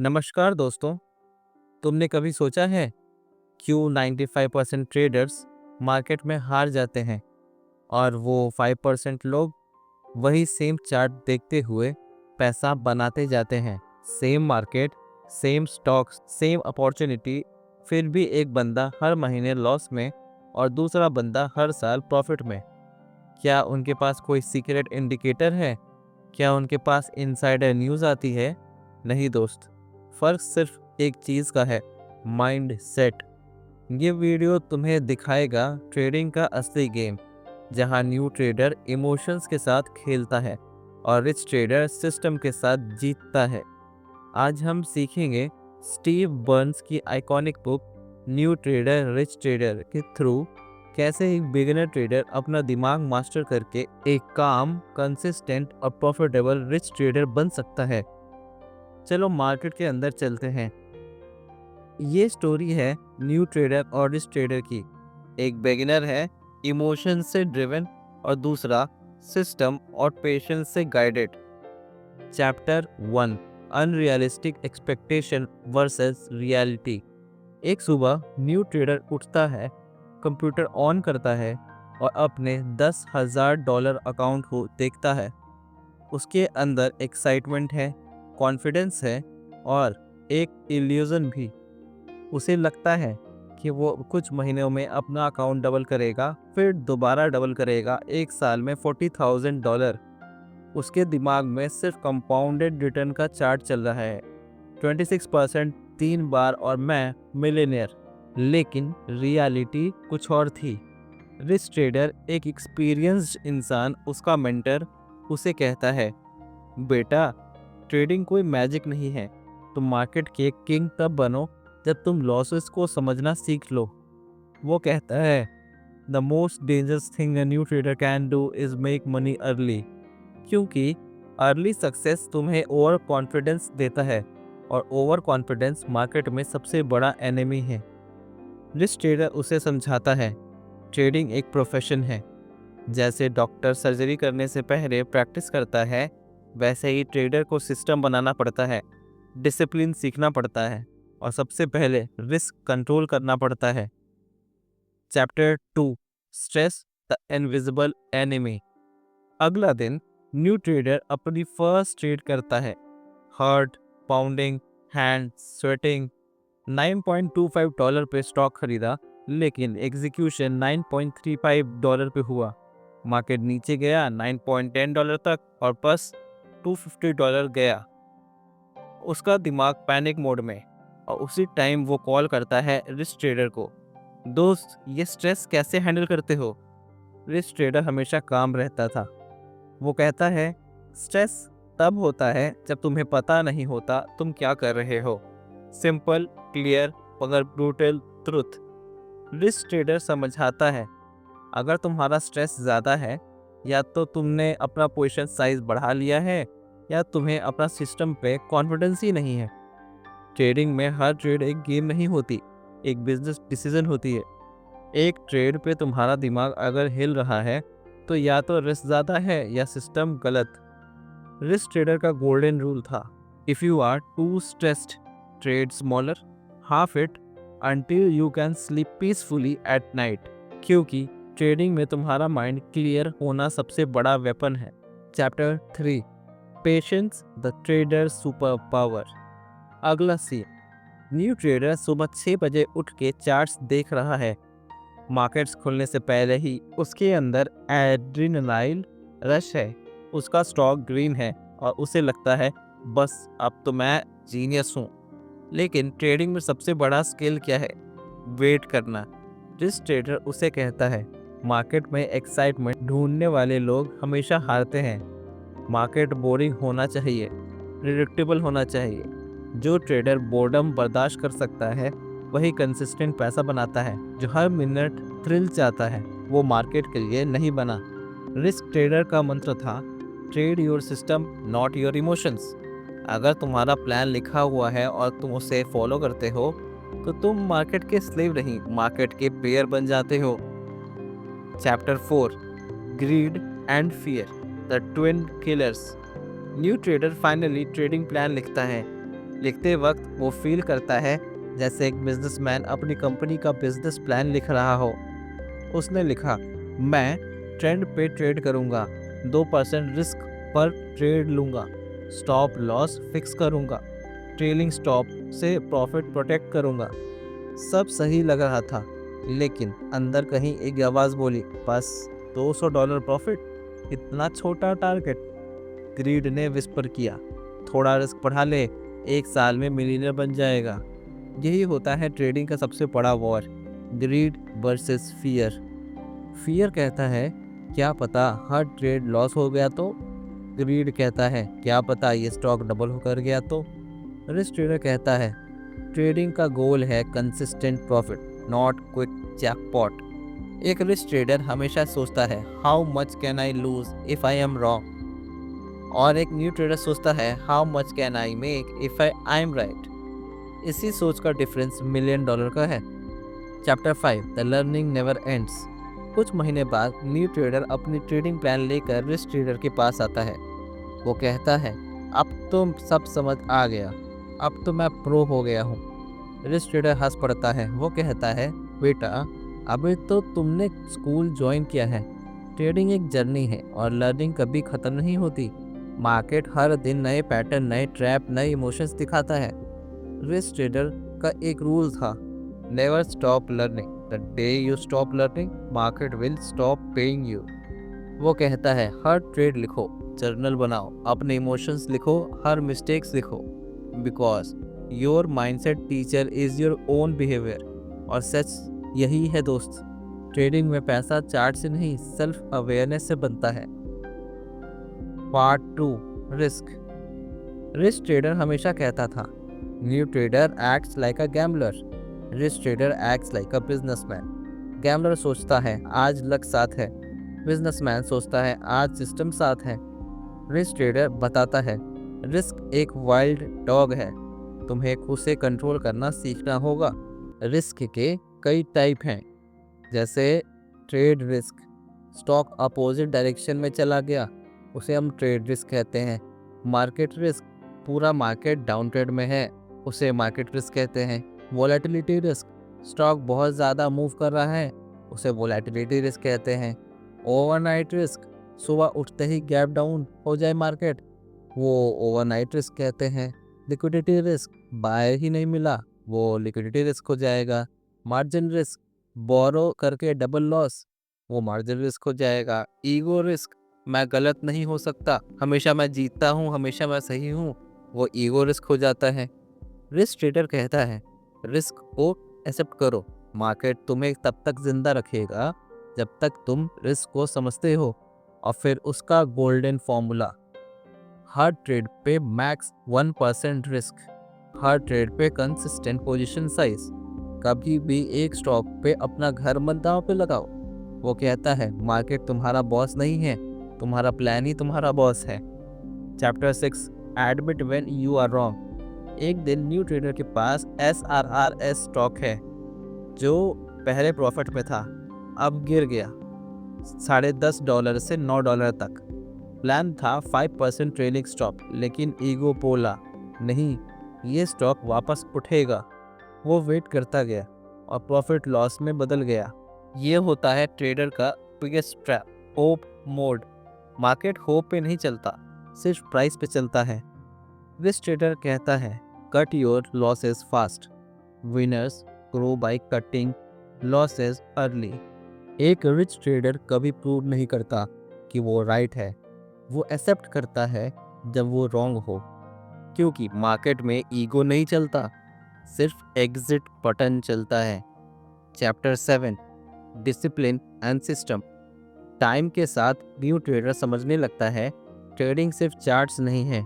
नमस्कार दोस्तों। तुमने कभी सोचा है क्यों 95% ट्रेडर्स मार्केट में हार जाते हैं और वो 5% लोग वही सेम चार्ट देखते हुए पैसा बनाते जाते हैं। Same market, same stocks, same opportunity, फिर भी एक बंदा हर महीने लॉस में और दूसरा बंदा हर साल प्रॉफिट में। क्या उनके पास कोई सीक्रेट इंडिकेटर है? क्या उनके पास इनसाइडर न्यूज़ आती है? नहीं दोस्त, फर्क सिर्फ एक चीज़ का है, माइंड सेट। ये वीडियो तुम्हें दिखाएगा ट्रेडिंग का असली गेम, जहां न्यू ट्रेडर इमोशंस के साथ खेलता है और रिच ट्रेडर सिस्टम के साथ जीतता है। आज हम सीखेंगे स्टीव बर्न्स की iconic book new trader rich trader के थ्रू कैसे एक बिगिनर ट्रेडर अपना दिमाग मास्टर करके एक काम, कंसिस्टेंट और प्रॉफिटेबल रिच ट्रेडर बन सकता है। चलो मार्केट के अंदर चलते हैं। ये स्टोरी है न्यू ट्रेडर और रिच ट्रेडर की। एक बिगिनर है इमोशन से ड्रिवन और दूसरा सिस्टम और पेशेंस से guided. Chapter 1, unrealistic expectation versus reality. एक सुबह न्यू ट्रेडर उठता है, कंप्यूटर ऑन करता है और अपने $10,000 अकाउंट को देखता है। उसके अंदर एक्साइटमेंट है, कॉन्फिडेंस है और एक इल्यूजन भी। उसे लगता है कि वो कुछ महीनों में अपना अकाउंट डबल करेगा, फिर दोबारा डबल करेगा, एक साल में $40,000। उसके दिमाग में सिर्फ कंपाउंडेड रिटर्न का चार्ट चल रहा है, 26% 3 बार और मैं मिलियनेयर। लेकिन रियलिटी कुछ और थी। रिच ट्रेडर, एक एक्सपीरियंस्ड इंसान, उसका मेंटर, उसे कहता है, बेटा, ट्रेडिंग कोई मैजिक नहीं है। तुम मार्केट के किंग तब बनो जब तुम लॉसेस को समझना सीख लो। वो कहता है, the most dangerous thing a new trader can do is make money early. क्योंकि अर्ली सक्सेस तुम्हें ओवर कॉन्फिडेंस देता है और ओवर कॉन्फिडेंस मार्केट में सबसे बड़ा एनिमी है। रिच ट्रेडर उसे समझाता है, ट्रेडिंग एक प्रोफेशन है। जैसे डॉक्टर सर्जरी करने से पहले प्रैक्टिस करता है, वैसे ही ट्रेडर को सिस्टम बनाना पड़ता है, डिसिप्लिन सीखना पड़ता है और सबसे पहले रिस्क कंट्रोल करना पड़ता है। Chapter 2, stress the invisible enemy. अगला दिन न्यू ट्रेडर अपनी फर्स्ट ट्रेड करता है। Heart pounding, hand sweating. $9.25 पे स्टॉक खरीदा, लेकिन एग्जीक्यूशन $9.35 पे हुआ। मार्केट नीचे गया $9.10 तक और बस $250 गया। उसका दिमाग पैनिक मोड में, और उसी टाइम वो कॉल करता है रिच ट्रेडर को। दोस्त, ये स्ट्रेस कैसे हैंडल करते हो? रिच ट्रेडर हमेशा काम रहता था। वो कहता है, स्ट्रेस तब होता है जब तुम्हें पता नहीं होता तुम क्या कर रहे हो। सिंपल, क्लियर मगर ब्रूटल ट्रुथ। रिच ट्रेडर समझाता है, अगर तुम्हारा स्ट्रेस ज़्यादा है, या तो तुमने अपना पोजीशन साइज बढ़ा लिया है या तुम्हें अपना सिस्टम पे कॉन्फिडेंस ही नहीं है। ट्रेडिंग में हर ट्रेड एक गेम नहीं होती, एक बिजनेस डिसीजन होती है। एक ट्रेड पे तुम्हारा दिमाग अगर हिल रहा है तो या तो रिस्क ज़्यादा है या सिस्टम गलत। रिस्क ट्रेडर का गोल्डन रूल था, if you are too stressed, trade smaller, half it until you can sleep peacefully at night। क्योंकि ट्रेडिंग में तुम्हारा माइंड क्लियर होना सबसे बड़ा वेपन है। Chapter 3, patience the trader super power. अगला सीन, न्यू ट्रेडर सुबह 6 बजे उठ के चार्ट्स देख रहा है। मार्केट्स खुलने से पहले ही उसके अंदर एड्रेनालाइन रश है। उसका स्टॉक ग्रीन है और उसे लगता है, बस अब तो मैं जीनियस हूँ। लेकिन ट्रेडिंग में सबसे बड़ा स्किल क्या है? वेट करना। जिस ट्रेडर उसे कहता है, मार्केट में एक्साइटमेंट ढूंढने वाले लोग हमेशा हारते हैं। मार्केट बोरिंग होना चाहिए, प्रिडिक्टेबल होना चाहिए। जो ट्रेडर बोर्डम बर्दाश्त कर सकता है वही कंसिस्टेंट पैसा बनाता है। जो हर मिनट थ्रिल चाहता है वो मार्केट के लिए नहीं बना। रिस्क ट्रेडर का मंत्र था, trade your system not your emotions. अगर तुम्हारा प्लान लिखा हुआ है और तुम उसे फॉलो करते हो तो तुम मार्केट के स्लेव नहीं, मार्केट के पेयर बन जाते हो। Chapter 4, grid and fear the twin killers. New trader finally trading plan लिखता है। लिखते वक्त वो फील करता है जैसे एक बिजनेसमैन अपनी कंपनी का बिजनेस प्लान लिख रहा हो। उसने लिखा, मैं ट्रेंड पे ट्रेड करूंगा, 2% रिस्क पर ट्रेड लूंगा, स्टॉप लॉस फिक्स करूंगा, ट्रेलिंग स्टॉप से प्रॉफिट प्रोटेक्ट करूंगा। सब सही लग रहा था, लेकिन अंदर कहीं एक आवाज़ बोली, बस $200 प्रॉफिट, इतना छोटा टारगेट। ग्रीड ने विस्पर किया, थोड़ा रिस्क बढ़ा ले, 1 साल में मिलियनर बन जाएगा। यही होता है ट्रेडिंग का सबसे बड़ा war, greed versus fear. Fear कहता है क्या पता हर ट्रेड लॉस हो गया तो। ग्रीड कहता है क्या पता ये स्टॉक डबल होकर गया तो। रिस्क ट्रेडर कहता है ट्रेडिंग का गोल है consistent profit, not quick jackpot. एक रिस्क ट्रेडर हमेशा सोचता है how much can I lose if I am wrong, और एक न्यू ट्रेडर सोचता है how much can I make if I am right. इसी सोच का डिफरेंस $1,000,000 का है। Chapter 5 the learning never ends. कुछ महीने बाद न्यू ट्रेडर अपनी ट्रेडिंग प्लान लेकर रिस्क ट्रेडर के पास आता है। वो कहता है अब तो सब समझ आ गया, अब तो मैं प्रो हो गया हूँ। रिस्क ट्रेडर हंस पड़ता है। वो कहता है बेटा अभी तो तुमने स्कूल ज्वाइन किया है, ट्रेडिंग एक जर्नी है और लर्निंग कभी ख़त्म नहीं होती। मार्केट हर दिन नए पैटर्न, नए ट्रैप, नए इमोशंस दिखाता है। रिस्क ट्रेडर का एक रूल था, never stop learning, the day you stop learning market will stop paying you. वो कहता है हर ट्रेड लिखो, जर्नल बनाओ, अपने इमोशंस लिखो, हर मिस्टेक्स लिखो, because your mindset teacher is your own behaviour. और सच यही है दोस्त, ट्रेडिंग में पैसा चार्ट से नहीं सेल्फ अवेयरनेस से बनता है। Part 2 risk. रिस्क ट्रेडर हमेशा कहता था new trader acts like a gambler, risk trader acts like a businessman. Gambler सोचता है आज लक साथ है, बिजनेसमैन सोचता है आज सिस्टम साथ है। रिस्क ट्रेडर बताता है रिस्क एक वाइल्ड डॉग है, तुम्हें खुद से कंट्रोल करना सीखना होगा। रिस्क के कई टाइप हैं, जैसे trade risk, stock opposite direction में चला गया, उसे हम ट्रेड रिस्क कहते हैं। मार्केट रिस्क, पूरा मार्केट डाउन ट्रेड में है, उसे मार्केट रिस्क कहते हैं। वोलेटिलिटी रिस्क, स्टॉक बहुत ज़्यादा मूव कर रहा है, उसे वोलेटिलिटी रिस्क कहते हैं। ओवरनाइट रिस्क, सुबह उठते ही गैप डाउन हो जाए मार्केट, वो ओवरनाइट रिस्क कहते हैं। लिक्विडिटी रिस्क, बाय ही नहीं मिला, वो लिक्विडिटी रिस्क हो जाएगा। मार्जिन रिस्क, बोरो करके डबल लॉस, वो मार्जिन रिस्क हो जाएगा। ईगो रिस्क, मैं गलत नहीं हो सकता, हमेशा मैं जीतता हूँ, हमेशा मैं सही हूँ, वो ईगो रिस्क हो जाता है। रिस्क ट्रेडर कहता है रिस्क को एक्सेप्ट करो, मार्केट तुम्हें तब तक जिंदा रखेगा जब तक तुम रिस्क को समझते हो। और फिर उसका गोल्डन फॉर्मूला, हर ट्रेड पे मैक्स 1% रिस्क, हर ट्रेड पे कंसिस्टेंट पोजीशन साइज, कभी भी एक स्टॉक पे अपना घर मत दांव पे लगाओ। वो कहता है मार्केट तुम्हारा बॉस नहीं है, तुम्हारा प्लान ही तुम्हारा बॉस है। Chapter 6 admit when you are wrong. एक दिन न्यू ट्रेडर के पास SRRS स्टॉक है जो पहले प्रॉफिट में था, अब गिर गया $10.5 से $9 तक। प्लान था 5% ट्रेलिंग स्टॉप, लेकिन ईगो बोला नहीं, ये स्टॉक वापस उठेगा। वो वेट करता गया और प्रॉफिट लॉस में बदल गया। ये होता है ट्रेडर का biggest trap, hope mode. Market hope पे नहीं चलता, सिर्फ प्राइस पे चलता है। रिस्क ट्रेडर कहता है cut your losses fast, winners grow by cutting losses early. एक रिच ट्रेडर कभी प्रूव नहीं करता कि वो राइट है, वो एक्सेप्ट करता है जब वो रॉन्ग हो, क्योंकि मार्केट में ईगो नहीं चलता, सिर्फ एग्जिट बटन चलता है। Chapter 7 discipline and system. Time के साथ न्यू ट्रेडर समझने लगता है ट्रेडिंग सिर्फ चार्ट्स नहीं है,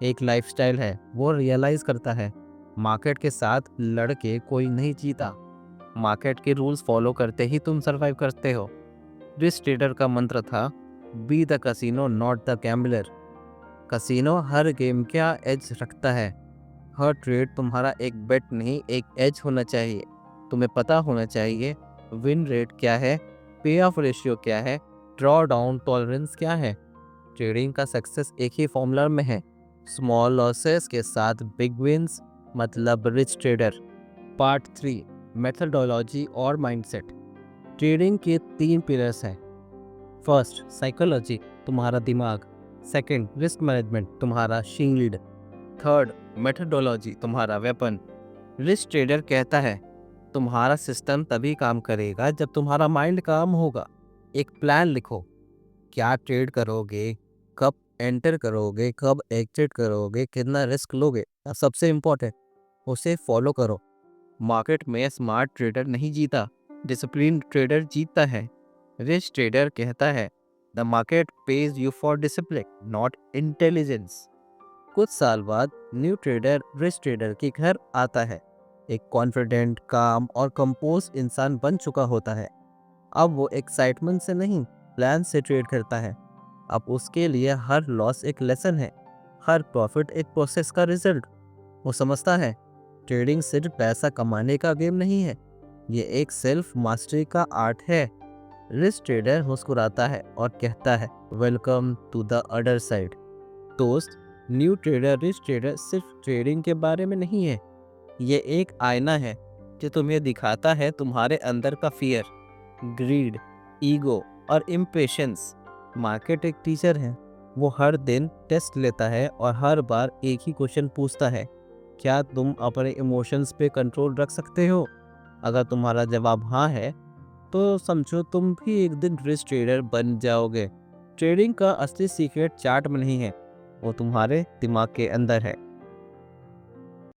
एक लाइफस्टाइल है। वो रियलाइज करता है मार्केट के साथ लड़ के कोई नहीं जीता, मार्केट के रूल्स फॉलो करते ही तुम सरवाइव करते हो। रिस्क ट्रेडर का मंत्र था be the casino not the gambler. Casino her game का एज रखता है, हर ट्रेड तुम्हारा एक बेट नहीं एक एज होना चाहिए। तुम्हें पता होना चाहिए विन रेट क्या है, पे ऑफ रेशियो क्या है, ड्रॉ डाउन टॉलरेंस क्या है। ट्रेडिंग का सक्सेस एक ही फॉर्मूला में है, स्मॉल लॉसेस के साथ बिग विंस मतलब रिच ट्रेडर। पार्ट 3, मेथडोलॉजी और माइंडसेट। ट्रेडिंग के 3 पिलर्स हैं। फर्स्ट, साइकोलॉजी, तुम्हारा दिमाग। सेकंड, रिस्क मैनेजमेंट, तुम्हारा शील्ड। थर्ड, मेथडोलॉजी, तुम्हारा वेपन। रिच ट्रेडर कहता है तुम्हारा सिस्टम तभी काम करेगा जब तुम्हारा माइंड काम होगा। एक प्लान लिखो, क्या ट्रेड करोगे, कब एंटर करोगे, कब एग्जिट करोगे, कितना रिस्क लोगे, और सबसे इम्पोर्टेंट, उसे फॉलो करो। मार्केट में स्मार्ट ट्रेडर नहीं जीता, डिसिप्लिन ट्रेडर जीतता है। रिच ट्रेडर कहता है the market page you for discipline not intelligence. कुछ साल बाद न्यू ट्रेडर रिच ट्रेडर के घर आता है। एक कॉन्फिडेंट, काम और कंपोज इंसान बन चुका होता है। अब वो एक्साइटमेंट से नहीं, प्लान से ट्रेड करता है। अब उसके लिए हर लॉस एक लेसन है, हर प्रॉफिट एक प्रोसेस का रिजल्ट। वो समझता है ट्रेडिंग सिर्फ पैसा कमाने का गेम नहीं है, ये एक सेल्फ मास्टरी का आर्ट है। रिच ट्रेडर मुस्कुराता है और कहता है welcome to the other side. दोस्त, न्यू ट्रेडर रिच ट्रेडर सिर्फ ट्रेडिंग के बारे में नहीं है, ये एक आईना है जो तुम्हें दिखाता है तुम्हारे अंदर का फियर, ग्रीड, ईगो और इम्पेशंस। मार्केट एक टीचर है, वो हर दिन टेस्ट लेता है और हर बार एक ही क्वेश्चन पूछता है, क्या तुम अपने इमोशंस पे कंट्रोल रख सकते हो? अगर तुम्हारा जवाब हाँ है तो समझो तुम भी एक दिन रिस्क ट्रेडर बन जाओगे। ट्रेडिंग का असली सीक्रेट चार्ट में नहीं है, वो तुम्हारे दिमाग के अंदर है।